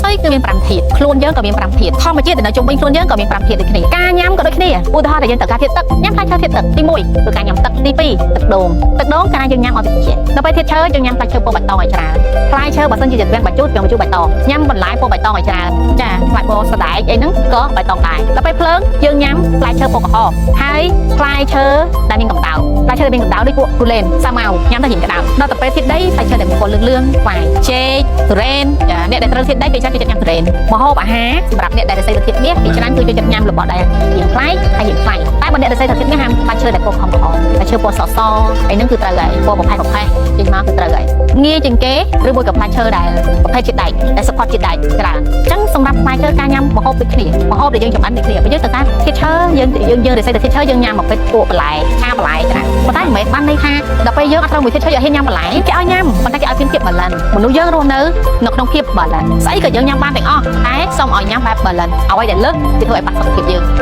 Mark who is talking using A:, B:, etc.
A: ស្អីគឺមាន5ធាតុខ្លួនយើងក៏មាន5ធាតុធម្មជាតិដែលនៅជុំវិញខ្លួនយើងក៏មាន5ធាតុដូចគ្នាការញ៉ាំក៏ដូចគ្នាឧទាហរណ៍តែយើងត្រូវការធាតុទឹកញ៉ាំផ្លែឈើធាតុទឹកទី1គឺការញ៉ាំទឹកទី2ទឹកដូងកាលយើងញ៉ាំឲ្យតិចដល់ពេលធាតុឈើយើងញ៉ាំផ្លែឈើពណ៌បៃតងឲ្យច្រើនផ្លែឈើបើសិនជាវាងបាជូតវាងបាជូតបៃតងញ៉ាំបន្លែពណ៌បៃតងឲ្យច្រើនចាផ្លែពណ៌សដែកអីហ្នឹងក៏បៃតងដែរដល់ពេលភ្លើងយើងញ៉ាំផ្លែឈើពណ៌ក្រហមហើយផ្លែឈើដែលមានកម្ដៅផ្លែឈើដែលមានកម្ដៅដូចពួកគូលែនសាម៉ាវញ៉ាំទៅរៀងក្ដៅដល់ទៅពេលធាតុដីផ្លែឈើដែលមានពណ៌លឿងស្វាយចេកទុរេនចាអ្នកដែលត្រូវធាតុដីគេចាំគេចិត្តញ៉ាំទុរេនម្ហូបអាហារសម្រាប់អ្នកដែលរសេទៅធាតុមាសគេច្រើនគឺចូលចិត្តញ៉ាំរបស់ដែលរៀងប្លែកហើយរៀងប្លែកតែបើអ្នករសេទៅធាតុមាសហាមផ្លែឈើដែលពណ៌ខំផ្លែឈើពណ៌សអីហ្នឹងគឺត្រូវហើយពណ៌ប្រផេះចេញមកគឺត្រូវហើយងាយជាងគេឬមួយក៏ផ្លែឈើដែលប្រភេទជាតិដែកដែល support ជាតិដែកច្រើនអញ្ចឹងសម្រាប់ផ្លែឈើការញ៉ាំម្ហូបដូចគ្នាម្ហូបដែលយើងចម្អិនដូចគ្នាបើយើងទៅតាមធាតុឈើយើងរសេទៅធាតុឈើយើងញ៉ាំមកពេលពួកបន្លែឆាបន្លែច្រើនប៉ុន្តែមិនមែនបានន័យថាដល់ពេលយើងអត់ត្រូវមួយធាតុឈើយើងហ៊ានញ៉ាំបន្លែគេឲ្យញ៉ាំប៉ុន្តែគេឲ្យភាព balance មនុស្សយើងរស់នៅក្នុងភាព balance ស្អីក៏យើងញ៉ាំបានទាំងអស់តែសូមឲ្យញ៉ាំបែប balance អ្វីដែលលើសវាធ្វើឲ្យបាត់សុខភាពយើង